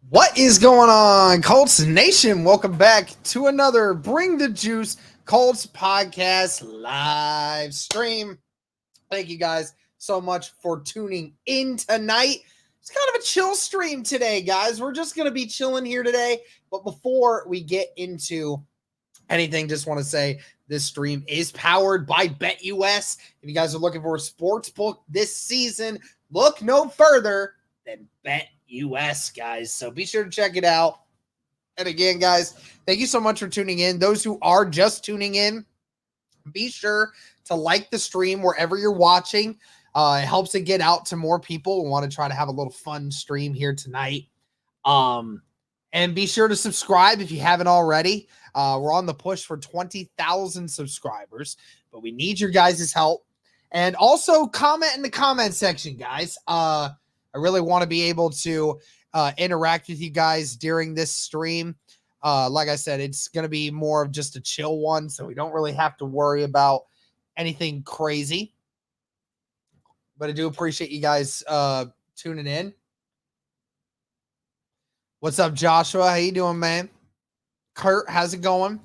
What is going on, Colts Nation? Welcome back to another Bring the Juice Colts podcast live stream. Thank you guys so much for tuning in tonight. It's kind of a chill stream today, guys. We're just going to be chilling here today. But before we get into anything, just want to say this stream is powered by BetUS. If you guys are looking for a sports book this season, look no further than BetUS, guys. So be sure to check it out. And again, guys, thank you so much for tuning in. Those who are just tuning in, be sure to like the stream wherever you're watching. It helps it get out to more people. We want to try to have a little fun stream here tonight. And be sure to subscribe if you haven't already. We're on the push for 20,000 subscribers, but we need your guys' help. And also comment in the comment section, guys. I really want to be able to interact with you guys during this stream. Like I said, it's going to be more of just a chill one, so we don't really have to worry about anything crazy. But I do appreciate you guys tuning in. What's up, Joshua? How you doing, man? Kurt, how's it going?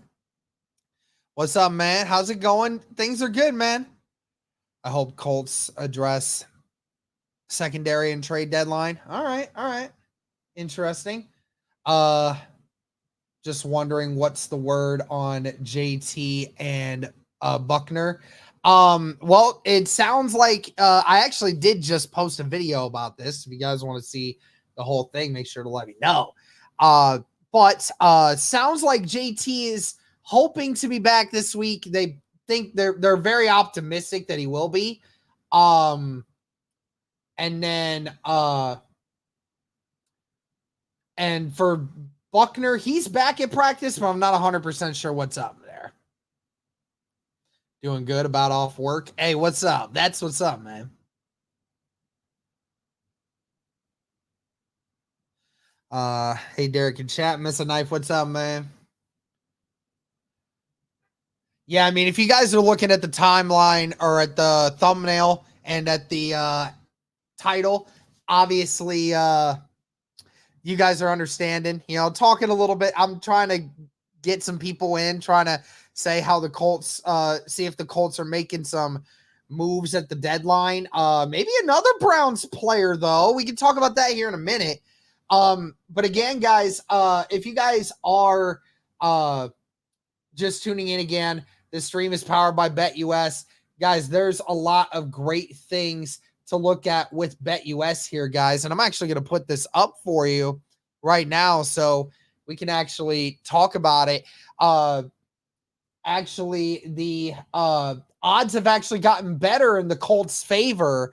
What's up, man? How's it going? Things are good, man. I hope Colts address secondary and trade deadline. All right. Interesting. Just wondering what's the word on JT and Buckner. Well, it sounds like I actually did just post a video about this. If you guys want to see the whole thing, make sure to let me know. But sounds like JT is hoping to be back this week. They think they're very optimistic that he will be. And then and for Buckner, he's back at practice, but I'm not 100% sure what's up there. Doing good about off work. Hey, what's up? That's what's up, man. Hey, Derek in chat, Miss a Knife, what's up, man? Yeah, I mean, if you guys are looking at the timeline or at the thumbnail and at the title, obviously you guys are understanding, talking a little bit. I'm trying to get some people in, trying to say how the Colts, see if the Colts are making some moves at the deadline. Maybe another Browns player, though. We can talk about that here in a minute. But again, guys, if you guys are just tuning in again, this stream is powered by BetUS. Guys, there's a lot of great things to look at with BetUS here, guys. And I'm actually going to put this up for you right now so we can actually talk about it. Actually, the odds have actually gotten better in the Colts' favor.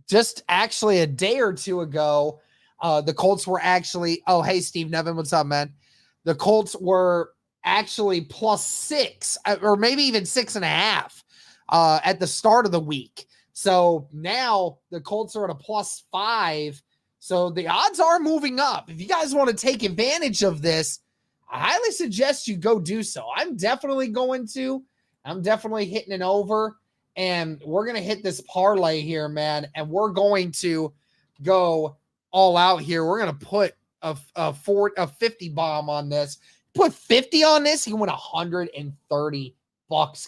Just actually a day or two ago, the Colts were actually, oh, hey, Steve Nevin, what's up, man? The Colts were actually +6 or maybe even 6.5 at the start of the week. So now the Colts are at a +5. So the odds are moving up. If you guys want to take advantage of this, I highly suggest you go do so. I'm definitely going to. I'm definitely hitting it over. And we're going to hit this parlay here, man. And we're going to go all out here. We're going to put a 50 bomb on this. Put 50 on this, you can win $130,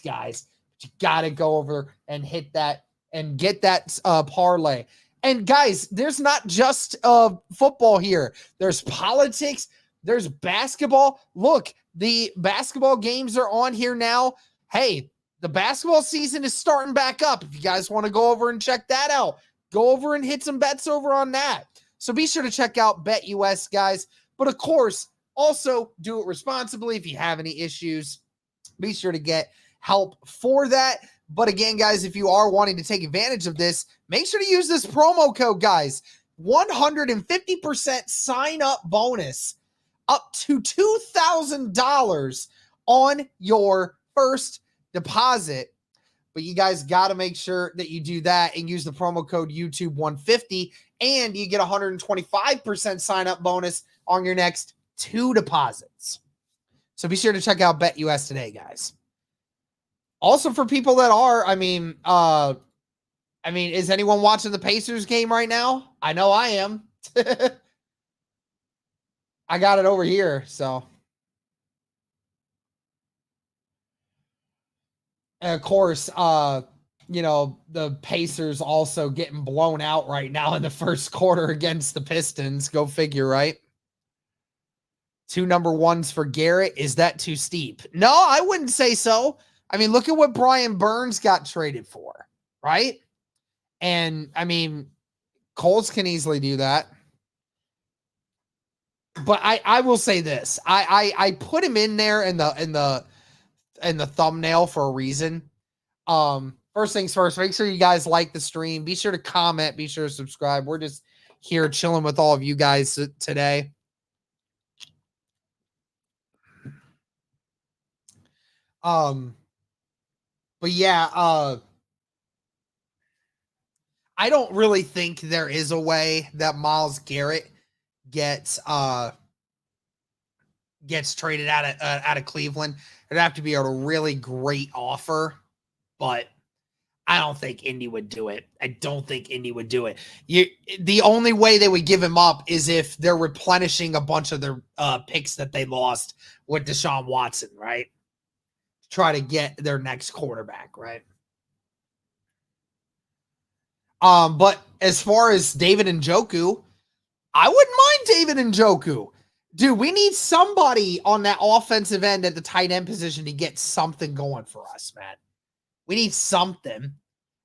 guys. But you got to go over and hit that and get that parlay. And guys, there's not just football here. There's politics. There's basketball. Look, the basketball games are on here now. Hey, the basketball season is starting back up. If you guys want to go over and check that out, go over and hit some bets over on that. So be sure to check out BetUS, guys. But of course, also do it responsibly. If you have any issues, be sure to get help for that. But again, guys, if you are wanting to take advantage of this, make sure to use this promo code, guys. 150% sign-up bonus up to $2,000 on your first deposit. But you guys got to make sure that you do that and use the promo code YouTube150, and you get 125% sign-up bonus on your next 2 deposits. So be sure to check out BetUS today, guys. Also, for people that are, is anyone watching the Pacers game right now? I know I am. I got it over here. So, and of course, the Pacers also getting blown out right now in the first quarter against the Pistons. Go figure, right? 2 number ones for Garrett. Is that too steep? No, I wouldn't say so. I mean, look at what Brian Burns got traded for, right? And I mean, Colts can easily do that. But I will say this. I put him in there in the thumbnail for a reason. First things first, make sure you guys like the stream. Be sure to comment, be sure to subscribe. We're just here chilling with all of you guys today. But yeah, I don't really think there is a way that Myles Garrett gets traded out of Cleveland. It'd have to be a really great offer, but I don't think Indy would do it. I don't think Indy would do it. The only way they would give him up is if they're replenishing a bunch of their picks that they lost with Deshaun Watson, right? Try to get their next quarterback, right? But as far as David Njoku, I wouldn't mind David Njoku. Dude, we need somebody on that offensive end at the tight end position to get something going for us, man. We need something.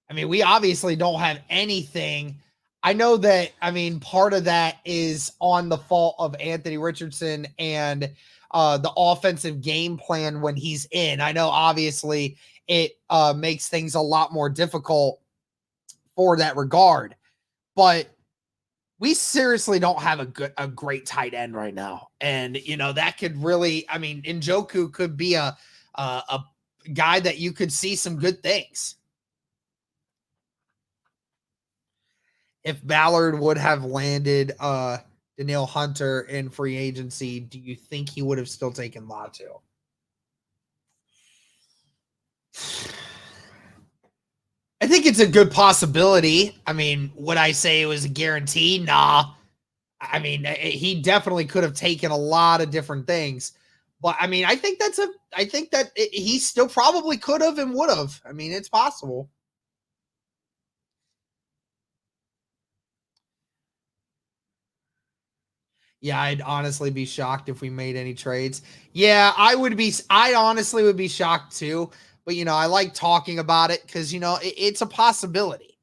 I mean, we obviously don't have anything. I know that, I mean, part of that is on the fault of Anthony Richardson and the offensive game plan when he's in. I know, obviously, it makes things a lot more difficult for that regard. But we seriously don't have a great tight end right now. And, that could really, I mean, Njoku could be a guy that you could see some good things. If Ballard would have landed Danielle Hunter in free agency, do you think he would have still taken Latu? I think it's a good possibility. I mean, would I say it was a guarantee? Nah. I mean, he definitely could have taken a lot of different things. But, I mean, I think that he still probably could have and would have. I mean, it's possible. Yeah, I'd honestly be shocked if we made any trades. Yeah, I honestly would be shocked too. But, I like talking about it because, it's a possibility.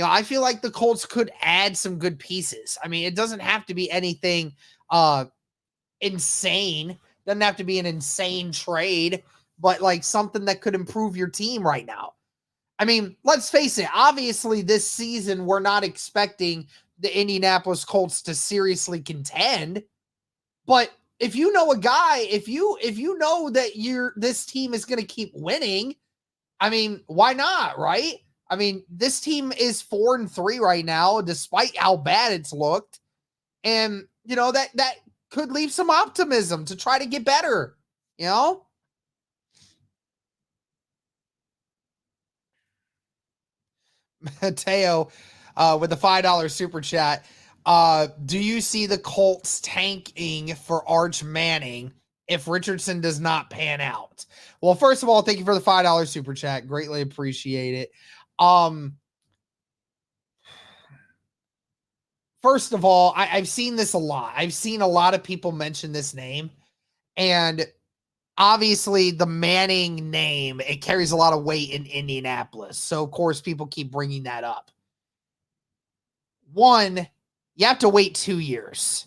I feel like the Colts could add some good pieces. I mean, it doesn't have to be anything insane. Doesn't have to be an insane trade, but like something that could improve your team right now. I mean, let's face it. Obviously, this season, we're not expecting the Indianapolis Colts to seriously contend. But if you know a guy, if you know that this team is going to keep winning, I mean, why not, right? I mean, this team is 4-3 right now, despite how bad it's looked. And, that could leave some optimism to try to get better, Mateo with the $5 super chat. Do you see the Colts tanking for Arch Manning if Richardson does not pan out? Well, first of all, thank you for the $5 super chat. Greatly appreciate it. First of all, I've seen this a lot. I've seen a lot of people mention this name, and obviously the Manning name, it carries a lot of weight in Indianapolis. So, of course, people keep bringing that up. One, you have to wait 2 years.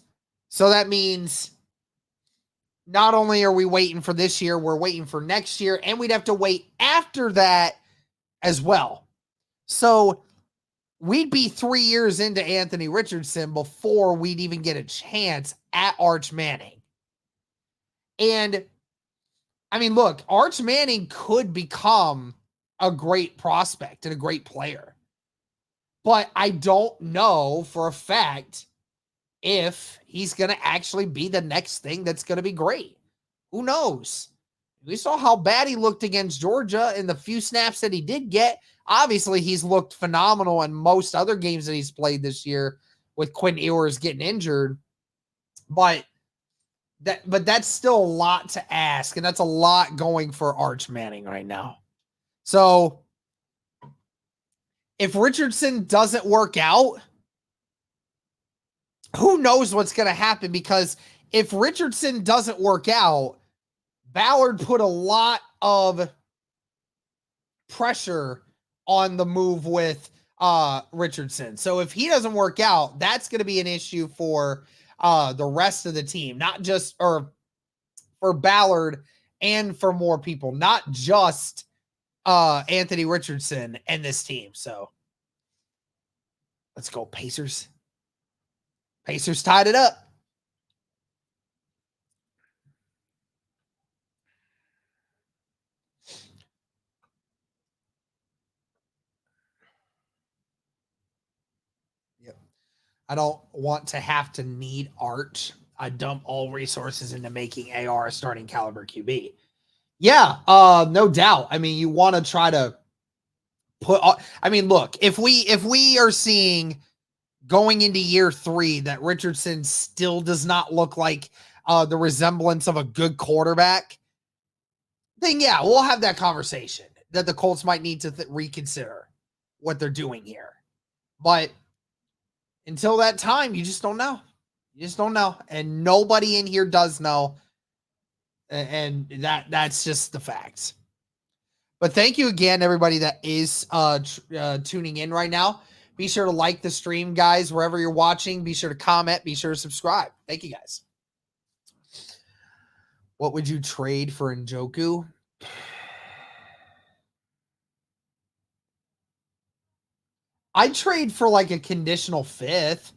So that means not only are we waiting for this year, we're waiting for next year, and we'd have to wait after that as well. So we'd be 3 years into Anthony Richardson before we'd even get a chance at Arch Manning. And, I mean, look, Arch Manning could become a great prospect and a great player. But I don't know for a fact if he's going to actually be the next thing that's going to be great. Who knows? We saw how bad he looked against Georgia in the few snaps that he did get. Obviously, he's looked phenomenal in most other games that he's played this year with Quinn Ewers getting injured. But but that's still a lot to ask, and that's a lot going for Arch Manning right now. So if Richardson doesn't work out, who knows what's going to happen? Because if Richardson doesn't work out, Ballard put a lot of pressure on the move with Richardson. So if he doesn't work out, that's going to be an issue for the rest of the team, not just or for Ballard and for more people, not just Anthony Richardson and this team. So let's go Pacers. Pacers tied it up. Yep. I don't want to have to need Arch. I dump all resources into making AR a starting caliber QB. Yeah, no doubt. I mean, you want to try to put. I mean, look, if we are seeing going into year 3 that Richardson still does not look like the resemblance of a good quarterback, then yeah, we'll have that conversation that the Colts might need to reconsider what they're doing here. But until that time, you just don't know. You just don't know. And nobody in here does know. And that's just the facts. But thank you again, everybody that is tuning in right now. Be sure to like the stream, guys, wherever you're watching. Be sure to comment. Be sure to subscribe. Thank you, guys. What would you trade for Njoku? I'd trade for like a conditional 5th.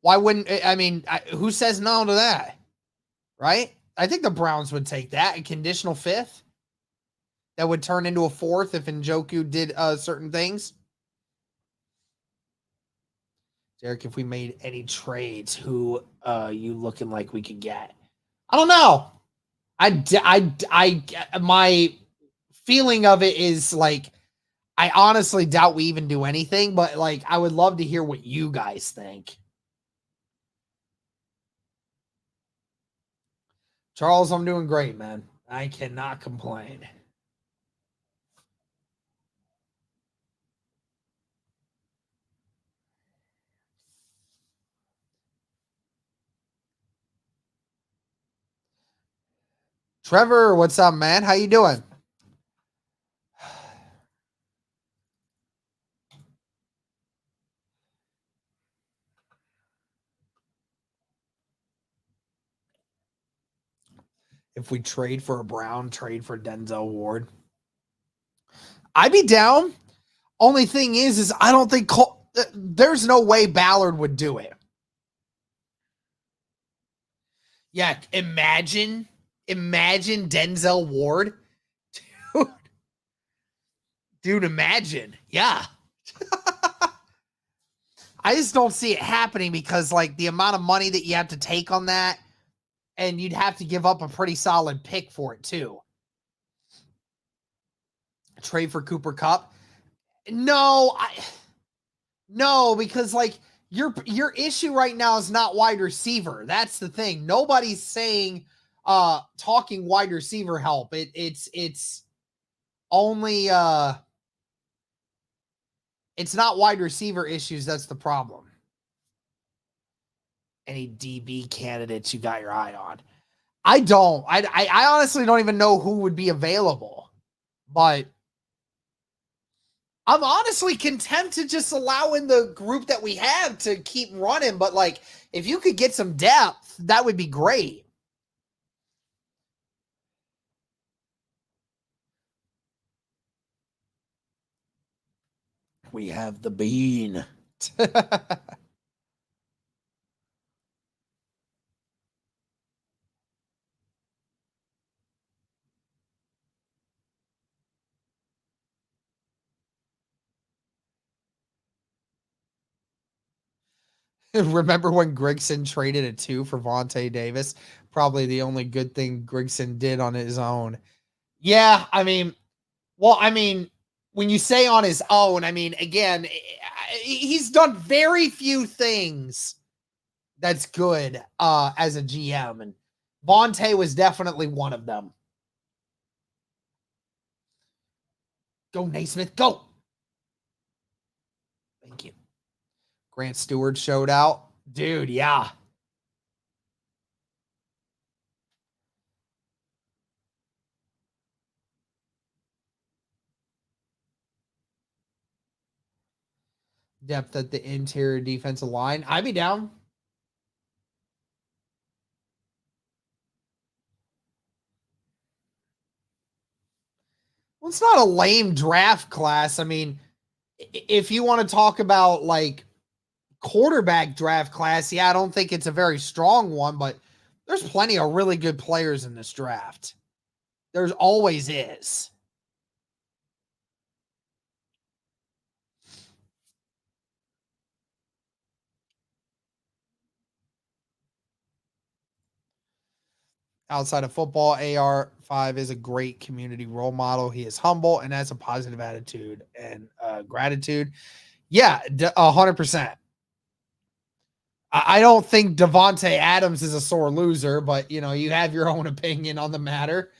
Why wouldn't I mean, who says no to that? Right? I think the Browns would take that, a conditional 5th that would turn into a 4th if Njoku did certain things. Derek, if we made any trades, who you looking like we could get? I don't know. My feeling of it is like, I honestly doubt we even do anything, but like, I would love to hear what you guys think. Charles, I'm doing great, man. I cannot complain. Trevor, what's up, man? How you doing? If we trade for a Brown, trade for Denzel Ward, I'd be down. Only thing is I don't think there's no way Ballard would do it. Yeah, imagine Denzel Ward. Dude, imagine. Yeah. I just don't see it happening because like the amount of money that you have to take on that, and you'd have to give up a pretty solid pick for it too. Trade for Cooper Kupp? No, because like your issue right now is not wide receiver. That's the thing. Nobody's saying talking wide receiver help. It's only it's not wide receiver issues that's the problem. Any DB candidates you got your eye on? I don't. I honestly don't even know who would be available. But I'm honestly content to just allow in the group that we have to keep running. But like, if you could get some depth, that would be great. We have the bean. Remember when Grigson traded a 2 for Vontae Davis? Probably the only good thing Grigson did on his own. Yeah, I mean, when you say on his own, I mean, again, he's done very few things that's good as a GM. And Vontae was definitely one of them. Go, Naismith, go. Thank you. Grant Stewart showed out. Dude, yeah. Depth at the interior defensive line. I'd be down. Well, it's not a lame draft class. I mean, if you want to talk about like quarterback draft class, yeah, I don't think it's a very strong one, but there's plenty of really good players in this draft. There's always is. Outside of football, AR5 is a great community role model. He is humble and has a positive attitude and gratitude. Yeah, 100%. I don't think Devontae Adams is a sore loser, but you know, you have your own opinion on the matter.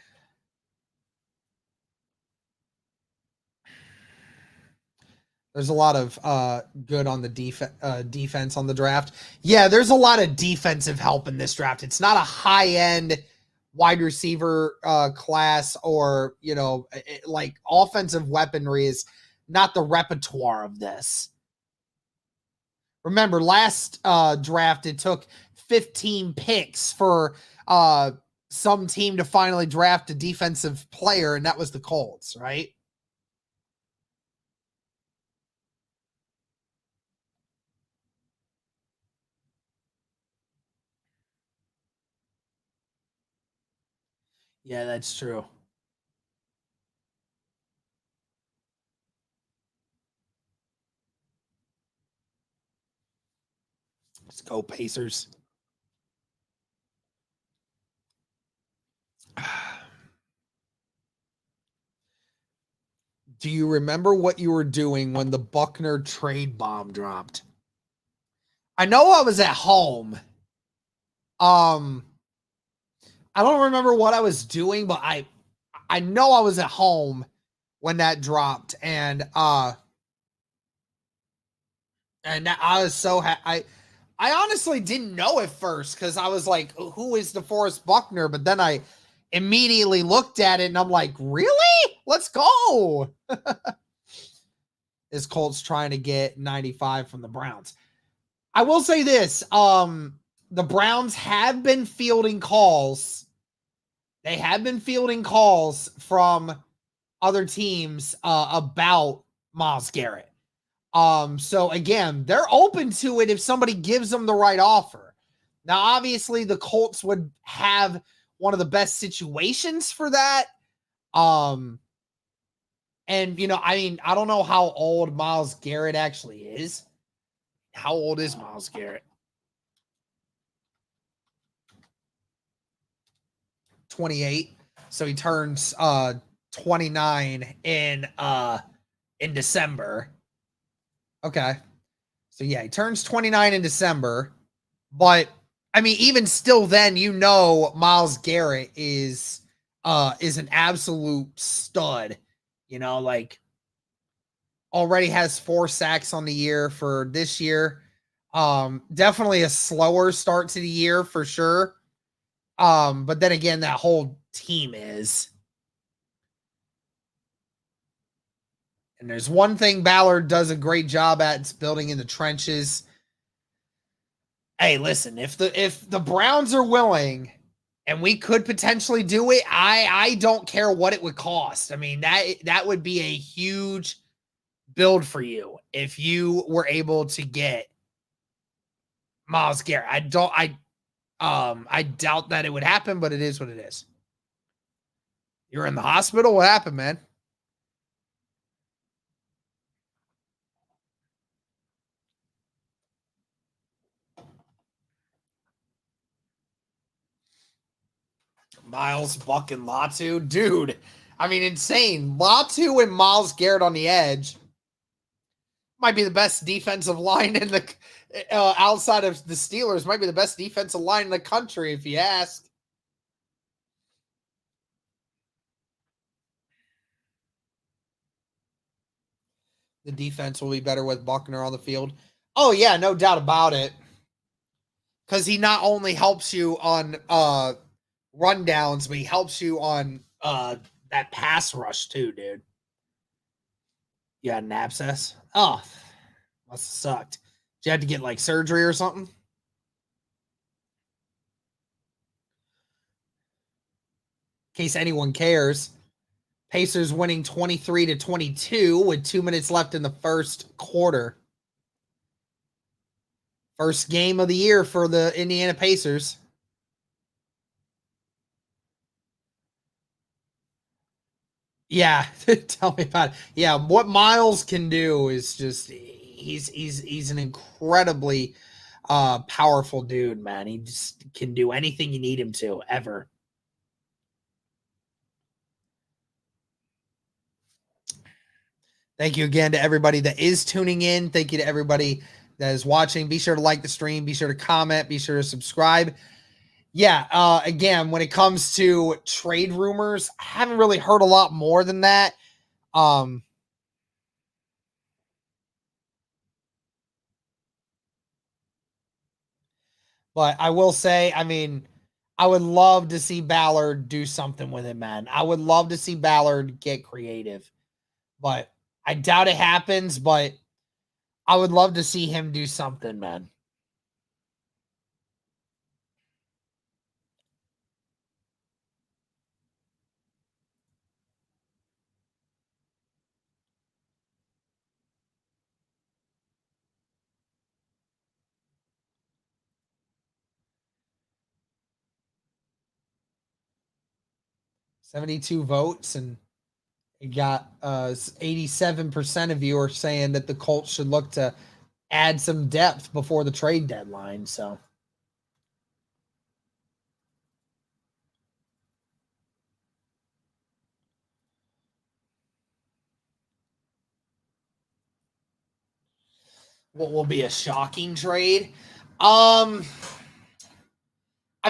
There's a lot of good on the defense on the draft. Yeah, there's a lot of defensive help in this draft. It's not a high end wide receiver class, or you know, like offensive weaponry is not the repertoire of this. Remember, last draft it took 15 picks for some team to finally draft a defensive player, and that was the Colts, right? Yeah, that's true. Let's go Pacers. Do you remember what you were doing when the Buckner trade bomb dropped? I know I was at home. Um, I don't remember what I was doing, but I know I was at home when that dropped, and I was so I honestly didn't know at first because I was like, who is DeForest Buckner? But then I immediately looked at it and I'm like, really? Let's go. Is Colts trying to get 95 from the Browns? I will say this. The Browns have been fielding calls. They have been fielding calls from other teams about Myles Garrett. So again, they're open to it if somebody gives them the right offer. Now, obviously, the Colts would have one of the best situations for that. And you know, I mean, I don't know how old Myles Garrett actually is. How old is Myles Garrett? 28. So he turns 29 in December. Okay. So yeah, he turns 29 in December. But I mean, even still then, you know, Myles Garrett is an absolute stud. You know, like already has 4 sacks on the year for this year. Definitely a slower start to the year for sure. But then again, that whole team is. And there's one thing Ballard does a great job at, it's building in the trenches. Hey, listen, if the Browns are willing and we could potentially do it, I don't care what it would cost. I mean, that would be a huge build for you if you were able to get Myles Garrett. I doubt that it would happen, but it is what it is. You're in the hospital? What happened, man? Miles, Buck, and Latu? Dude, I mean, insane. Latu and Myles Garrett on the edge might be the best defensive line in the outside of the Steelers, might be the best defensive line in the country, if you ask. The defense will be better with Buckner on the field. Oh yeah, no doubt about it. Because he not only helps you on rundowns, but he helps you on that pass rush too, dude. You had an abscess? Oh, must have sucked. Did you have to get like surgery or something? In case anyone cares. Pacers winning 23-22 with 2 minutes left in the first quarter. First game of the year for the Indiana Pacers. Yeah, tell me about it. Yeah, what Miles can do is just he's an incredibly powerful dude, man. He just can do anything you need him to ever. Thank you again to everybody that is tuning in. Thank you to everybody that is watching. Be sure to like the stream, be sure to comment, be sure to subscribe. Yeah, again, when it comes to trade rumors, I haven't really heard a lot more than that. But I will say, I mean, I would love to see Ballard do something with it, man. I would love to see Ballard get creative. But I doubt it happens, but I would love to see him do something, man. $72 votes, and it got 87% of you are saying that the Colts should look to add some depth before the trade deadline. So what will be a shocking trade? I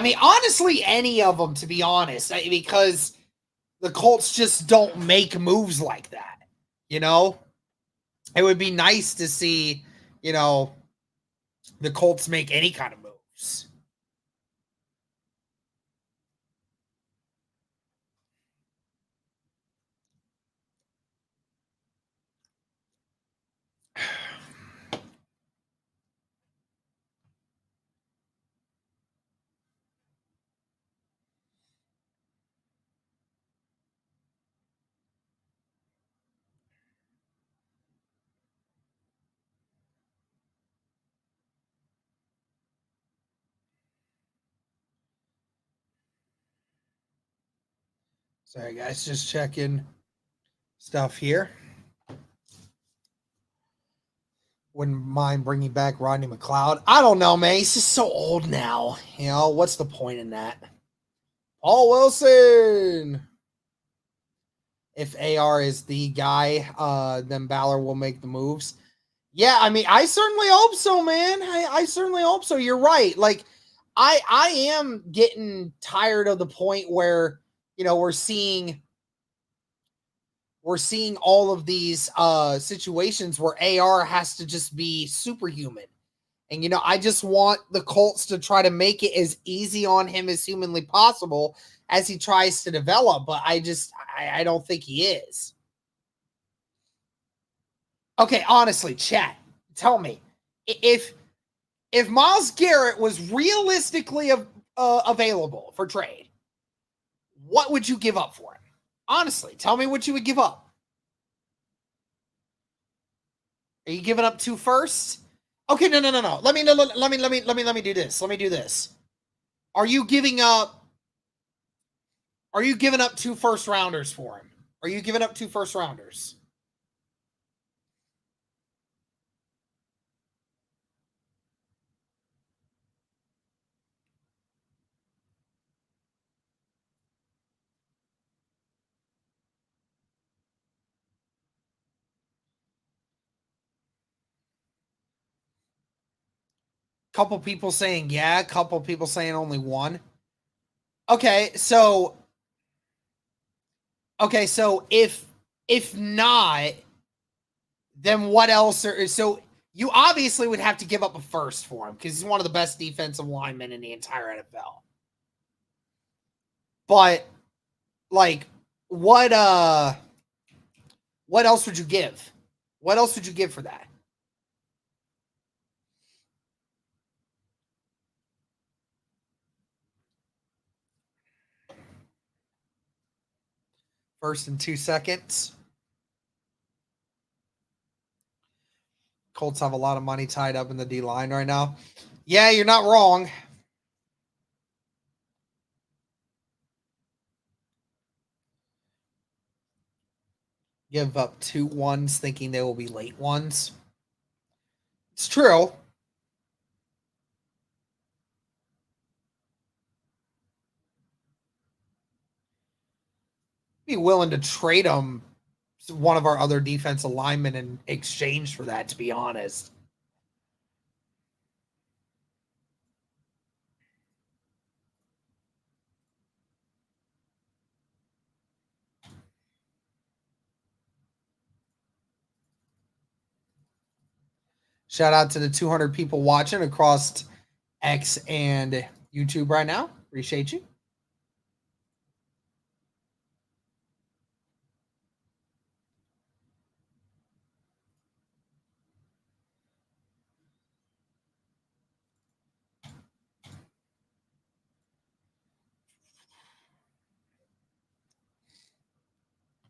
mean, honestly, any of them, to be honest, because the Colts just don't make moves like that. You know, it would be nice to see, you know, the Colts make any kind of moves. Sorry, guys, just checking stuff here. Wouldn't mind bringing back Rodney McLeod. I don't know, man. He's just so old now. You know, what's the point in that? Paul Wilson. If AR is the guy, then Ballard will make the moves. Yeah, I mean, I certainly hope so, man. I certainly hope so. You're right. Like, I am getting tired of the point where, you know, we're seeing all of these situations where AR has to just be superhuman. And, you know, I just want the Colts to try to make it as easy on him as humanly possible as he tries to develop. But I don't think he is. Okay, honestly, chat, tell me if Myles Garrett was realistically available for trade, what would you give up for him? Honestly, tell me what you would give up. Are you giving up 2 firsts? Okay, no. Let me do this. Let me do this. Are you giving up 2 first rounders for him? Are you giving up 2 first rounders? Couple people saying yeah, couple people saying only 1. Okay, so if not, then what else are so you obviously would have to give up a first for him because he's one of the best defensive linemen in the entire NFL. But like what else would you give? What else would you give for that? First and 2 seconds. Colts have a lot of money tied up in the D line right now. Yeah, you're not wrong. Give up 2 ones thinking they will be late ones. It's true. Be willing to trade him one of our other defensive linemen in exchange for that, to be honest. Shout out to the 200 people watching across X and YouTube right now. Appreciate you.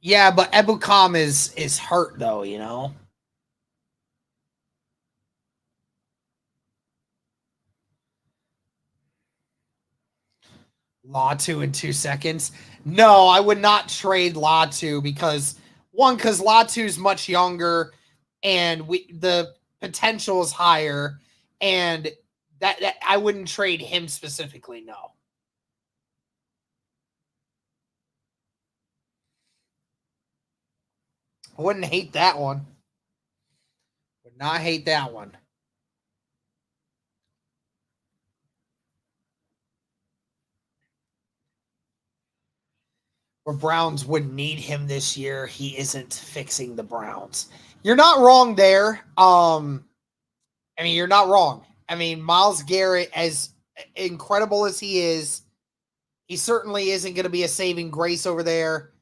Yeah, but Ebukam is hurt though, you know. Latu in 2 seconds. No, I would not trade Latu because Latu's much younger and the potential is higher, and that I wouldn't trade him specifically. No, I wouldn't hate that one. Would not hate that one. Where Browns wouldn't need him this year, he isn't fixing the Browns. You're not wrong there. I mean, you're not wrong. I mean, Myles Garrett, as incredible as he is, he certainly isn't going to be a saving grace over there.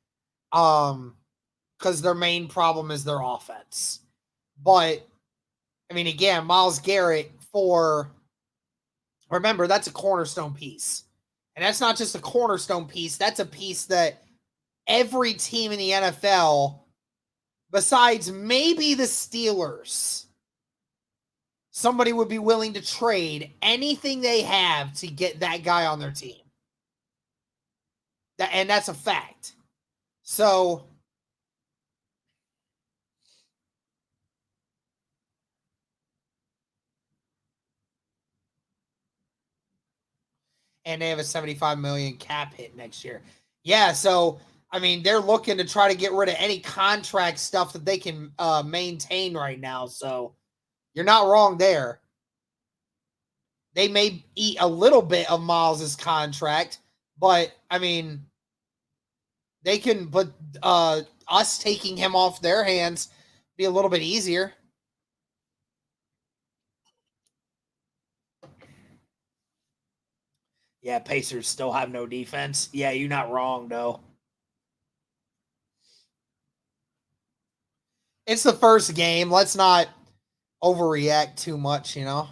Because their main problem is their offense. But I mean, again, Myles Garrett remember, that's a cornerstone piece. And that's not just a cornerstone piece, that's a piece that every team in the NFL, besides maybe the Steelers, somebody would be willing to trade anything they have to get that guy on their team. And that's a fact. So, and they have a 75 million cap hit next year. Yeah, so I mean, they're looking to try to get rid of any contract stuff that they can maintain right now. So you're not wrong there. They may eat a little bit of Miles's contract, but I mean, they can. But us taking him off their hands be a little bit easier. Yeah, Pacers still have no defense. Yeah, you're not wrong though. It's the first game. Let's not overreact too much, you know.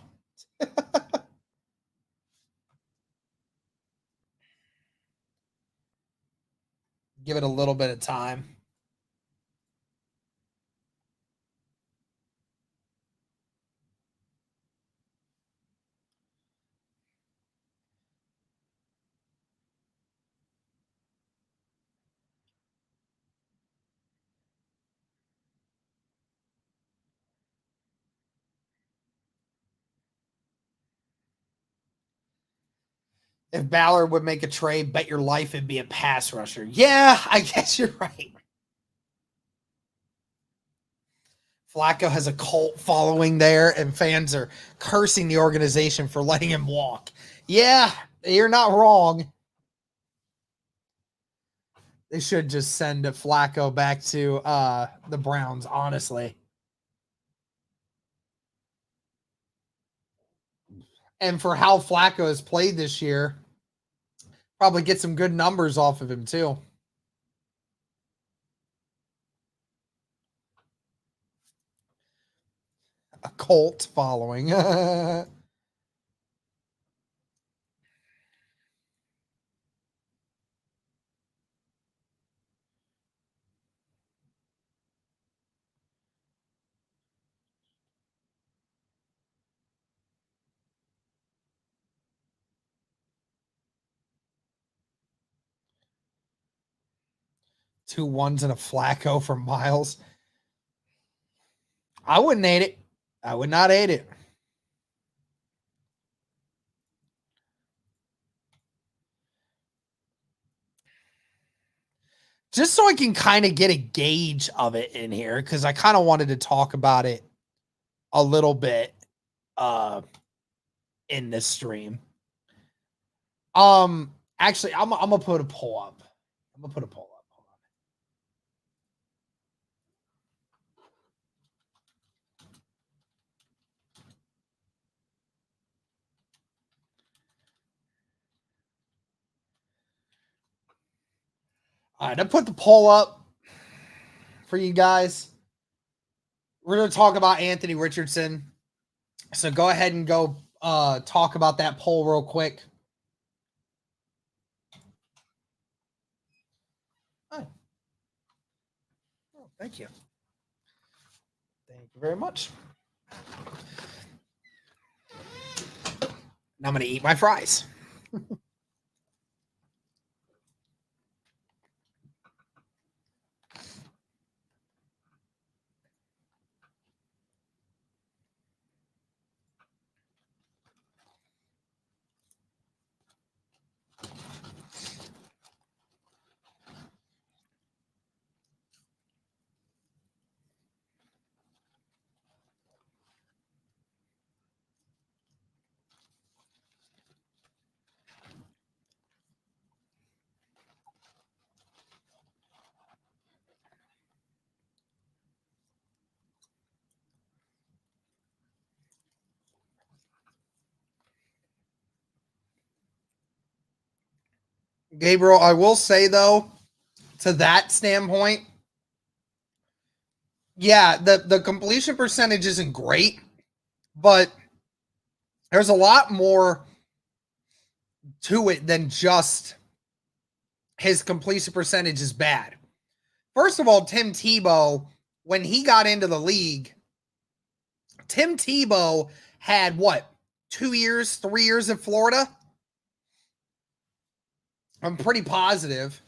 Give it a little bit of time. If Ballard would make a trade, bet your life it'd be a pass rusher. Yeah, I guess you're right. Flacco has a cult following there, and fans are cursing the organization for letting him walk. Yeah, you're not wrong. They should just send Flacco back to the Browns, honestly. And for how Flacco has played this year, probably get some good numbers off of him too. A cult following. 2 1s and a Flacco for Miles. I wouldn't hate it. I would not hate it. Just so I can kind of get a gauge of it in here, because I kind of wanted to talk about it a little bit in this stream. Actually, I'm gonna put a poll up. I'm gonna put a poll up. Hold on. All right, I put the poll up for you guys. We're gonna talk about Anthony Richardson. So go ahead and go talk about that poll real quick. Oh, thank you. Thank you very much. Now I'm going to eat my fries. Gabriel, I will say, though, to that standpoint, yeah, the completion percentage isn't great, but there's a lot more to it than just his completion percentage is bad. First of all, Tim Tebow, when he got into the league, Tim Tebow had what, 2 years, 3 years in Florida? I'm pretty positive.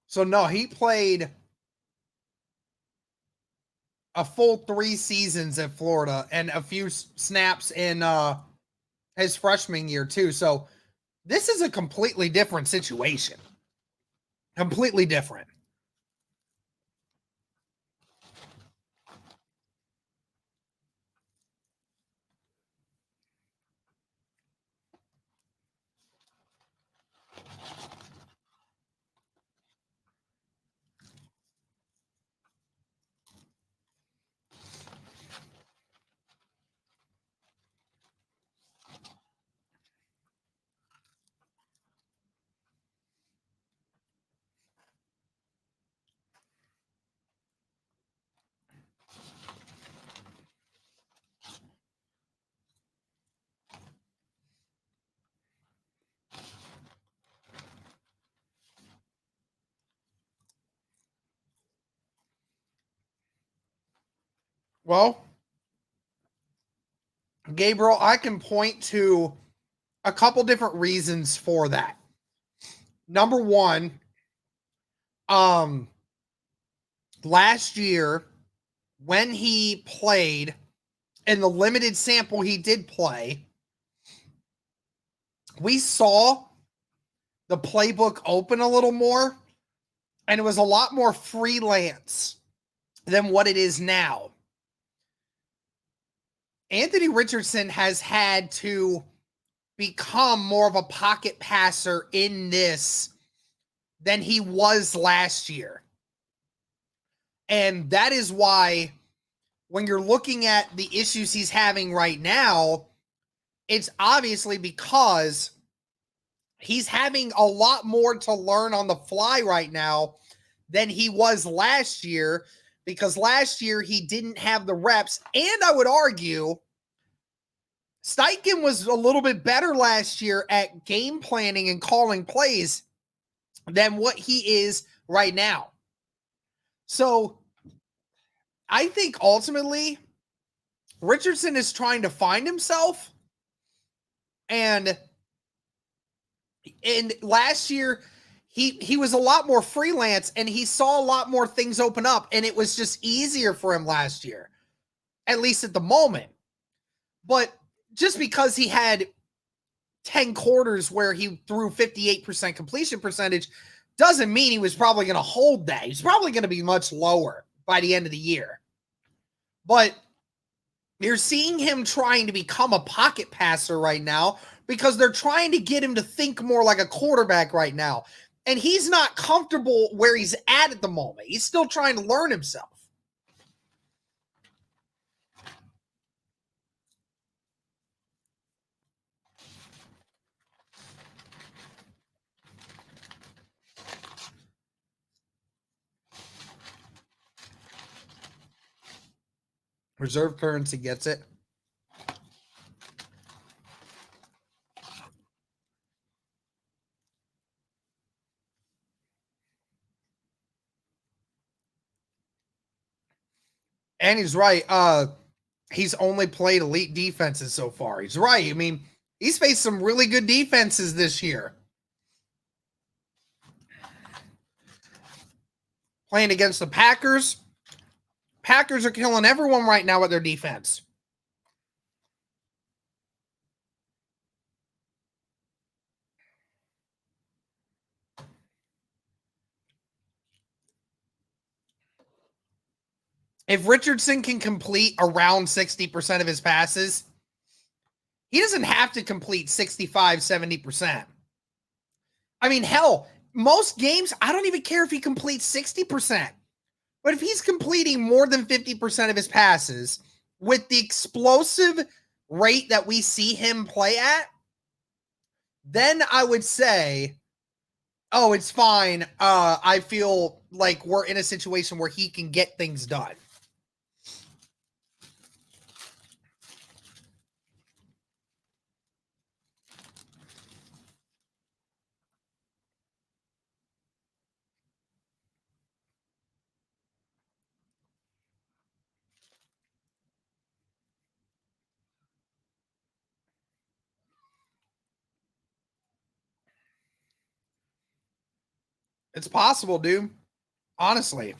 So no, he played a full 3 seasons at Florida and a few snaps in his freshman year too. So this is a completely different situation. Completely different. Well, Gabriel, I can point to a couple different reasons for that. Number one, last year when he played in the limited sample he did play, we saw the playbook open a little more, and it was a lot more freelance than what it is now. Anthony Richardson has had to become more of a pocket passer in this than he was last year. And that is why when you're looking at the issues he's having right now, it's obviously because he's having a lot more to learn on the fly right now than he was last year, because last year he didn't have the reps. And I would argue Steichen was a little bit better last year at game planning and calling plays than what he is right now. So I think ultimately Richardson is trying to find himself. And last year, he was a lot more freelance and he saw a lot more things open up, and it was just easier for him last year, at least at the moment. But just because he had 10 quarters where he threw 58% completion percentage doesn't mean he was probably going to hold that. He's probably going to be much lower by the end of the year. But you're seeing him trying to become a pocket passer right now because they're trying to get him to think more like a quarterback right now. And he's not comfortable where he's at the moment. He's still trying to learn himself. Reserve currency gets it. And he's right. He's only played elite defenses so far. He's right. I mean, he's faced some really good defenses this year. Playing against the Packers. Packers are killing everyone right now with their defense. If Richardson can complete around 60% of his passes, he doesn't have to complete 65, 70%. I mean, hell, most games, I don't even care if he completes 60%. But if he's completing more than 50% of his passes with the explosive rate that we see him play at, then I would say, oh, it's fine. I feel like we're in a situation where he can get things done. It's possible, dude. Honestly.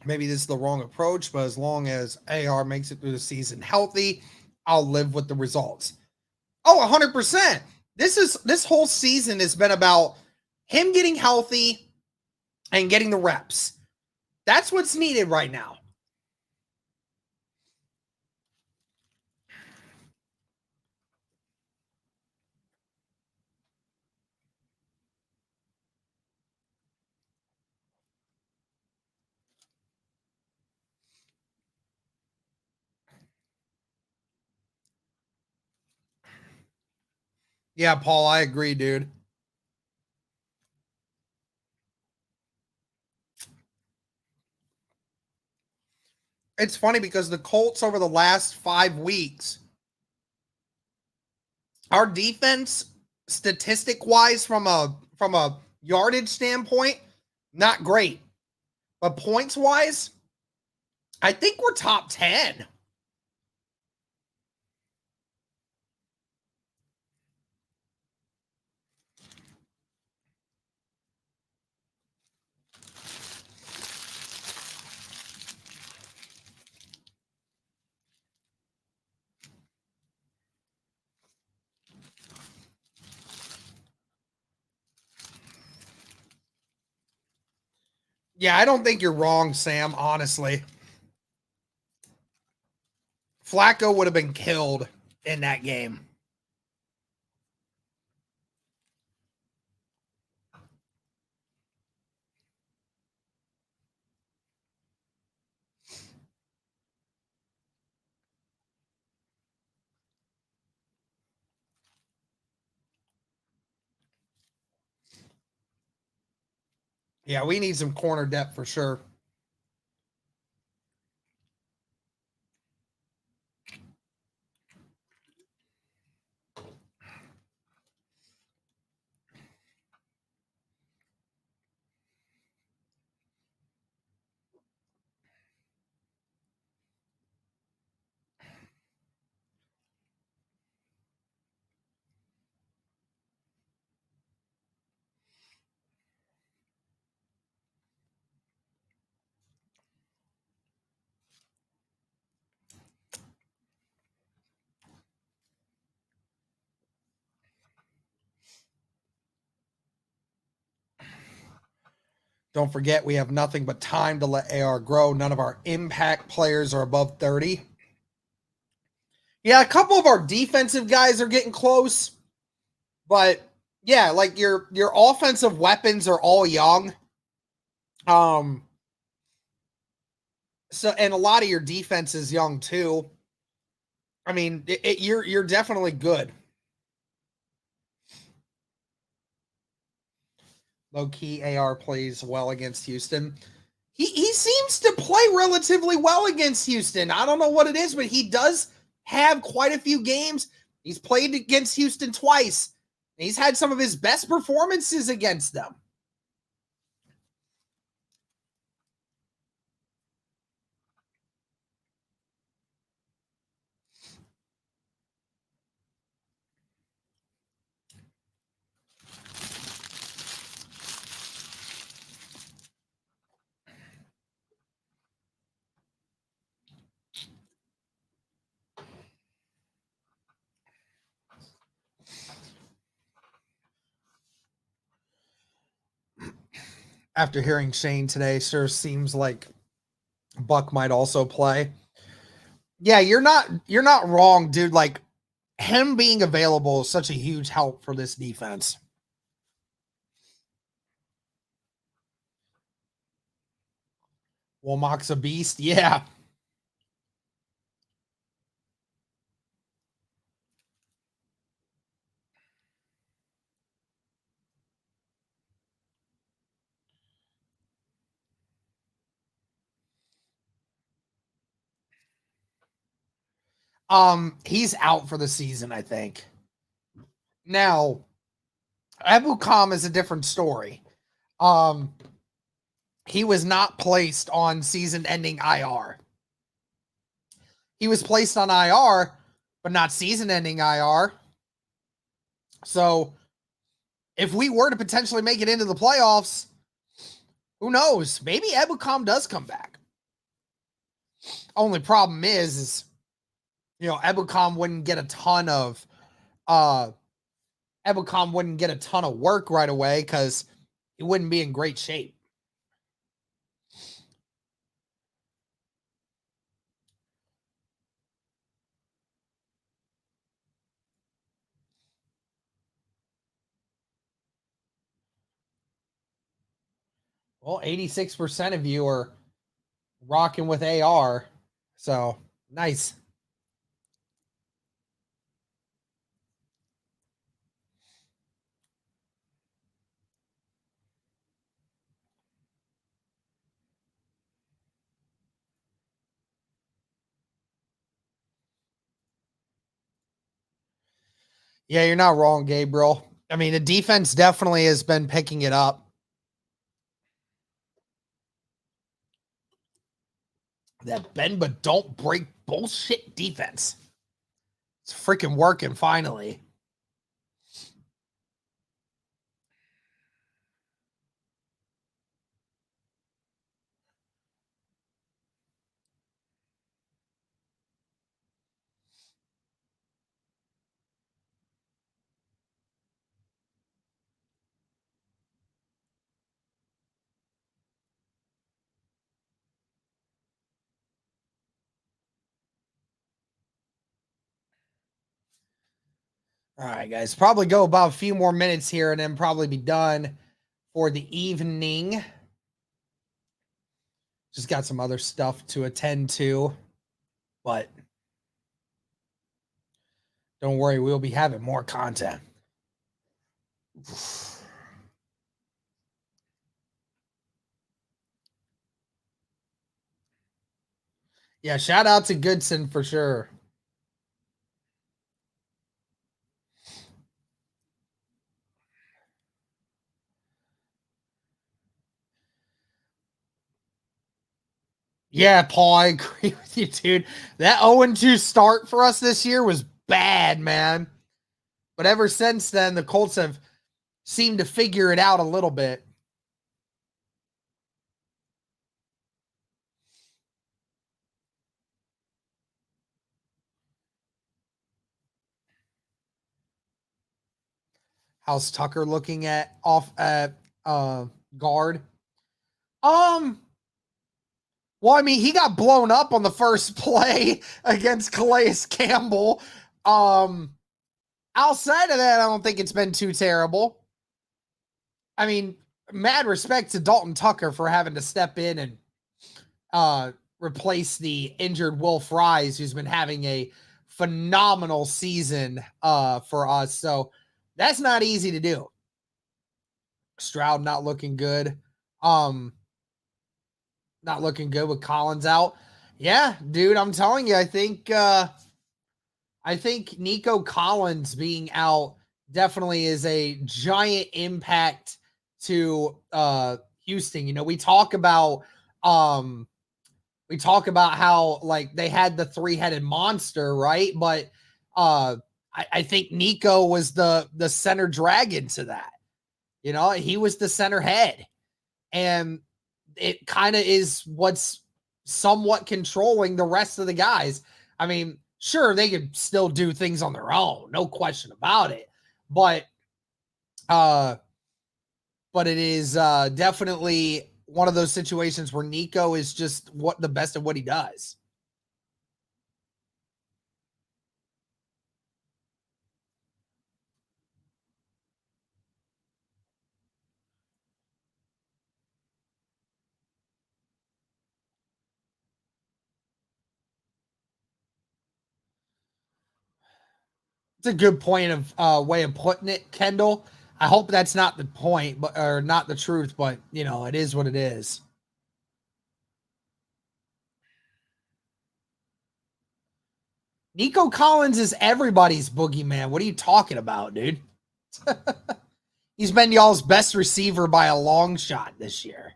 Maybe this is the wrong approach, but as long as AR makes it through the season healthy, I'll live with the results. Oh, 100%. This whole season has been about him getting healthy and getting the reps. That's what's needed right now. Yeah, Paul, I agree, dude. It's funny because the Colts over the last 5 weeks, our defense, statistic wise, from a yardage standpoint, not great. But points wise, I think we're top 10. Yeah, I don't think you're wrong, Sam, honestly. Flacco would have been killed in that game. Yeah, we need some corner depth for sure. Don't forget, we have nothing but time to let AR grow. None of our impact players are above 30. Yeah, a couple of our defensive guys are getting close, but yeah, like your offensive weapons are all young. Um, so and a lot of your defense is young too. I mean, you're definitely good. Low key, AR plays well against Houston. He seems to play relatively well against Houston. I don't know what it is, but he does have quite a few games. He's played against Houston twice. He's had some of his best performances against them. After hearing Shane today, sure seems like Buck might also play. Yeah, you're not wrong, dude. Like him being available is such a huge help for this defense. Womack's a beast. Yeah. He's out for the season, I think. Now, Ebukam is a different story. Um, he was not placed on season-ending IR. He was placed on IR, but not season-ending IR. So, if we were to potentially make it into the playoffs, who knows? Maybe Ebukam does come back. Only problem is Ebukam wouldn't get a ton of uh Ebukam wouldn't get a ton of work right away because he wouldn't be in great shape. Well, 86% of you are rocking with AR. So nice. Yeah, you're not wrong, Gabriel. I mean, the defense definitely has been picking it up. That bend but don't break bullshit defense. It's freaking working finally. All right, guys. Probably go about a few more minutes here and then probably be done for the evening. Just got some other stuff to attend to, but don't worry, we'll be having more content. Yeah, shout out to Goodson for sure. Yeah, Paul, I agree with you, dude. That 0-2 start for us this year was bad, man. But ever since then, the Colts have seemed to figure it out a little bit. How's Tucker looking at guard? Well, I mean, he got blown up on the first play against Calais Campbell. Outside of that, I don't think it's been too terrible. I mean, mad respect to Dalton Tucker for having to step in and replace the injured Will Fries, who's been having a phenomenal season for us. So that's not easy to do. Stroud not looking good. Not looking good with Collins out. Yeah, dude, I'm telling you, I think Nico Collins being out definitely is a giant impact to Houston. You know, we talk about how like they had the three-headed monster, right? But I think Nico was the center dragon to that. You know, he was the center head. And it kind of is what's somewhat controlling the rest of the guys. I mean, sure, they could still do things on their own, no question about it. But it is definitely one of those situations where Nico is just the best at what he does. It's a good point of way of putting it, Kendall. I hope that's not the point, but or not the truth, but you know, it is what it is. Nico Collins is everybody's boogeyman. What are you talking about, dude? He's been y'all's best receiver by a long shot this year.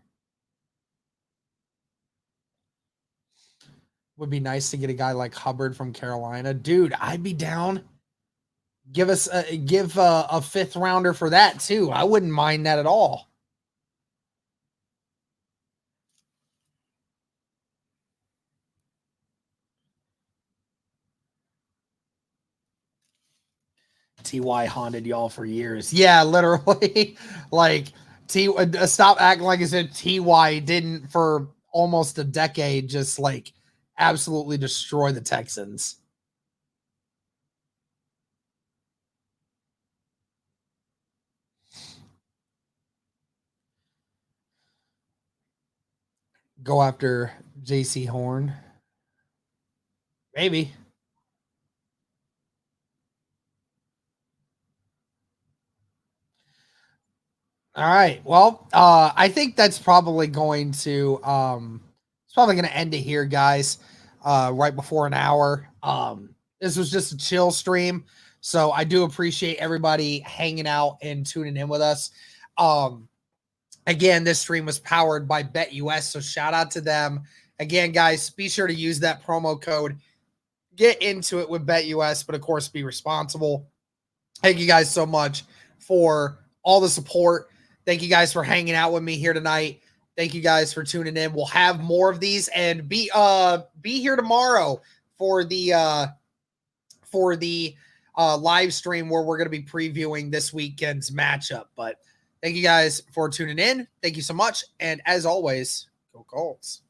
Would be nice to get a guy like Hubbard from Carolina. Dude, I'd be down. Give a fifth rounder for that too. I wouldn't mind that at all. TY haunted y'all for years. Yeah, literally. Like stop acting like I said TY didn't for almost a decade just like absolutely destroy the Texans. Go after JC Horn. Maybe. All right. Well, I think that's probably going to it's probably going to end it here, guys. Right before an hour. This was just a chill stream, so I do appreciate everybody hanging out and tuning in with us. Again, this stream was powered by BetUS, so shout out to them. Again, guys, be sure to use that promo code. Get into it with BetUS, but of course, be responsible. Thank you guys so much for all the support. Thank you guys for hanging out with me here tonight. Thank you guys for tuning in. We'll have more of these and be here tomorrow for the live stream where we're going to be previewing this weekend's matchup. But thank you guys for tuning in. Thank you so much. And as always, go Colts.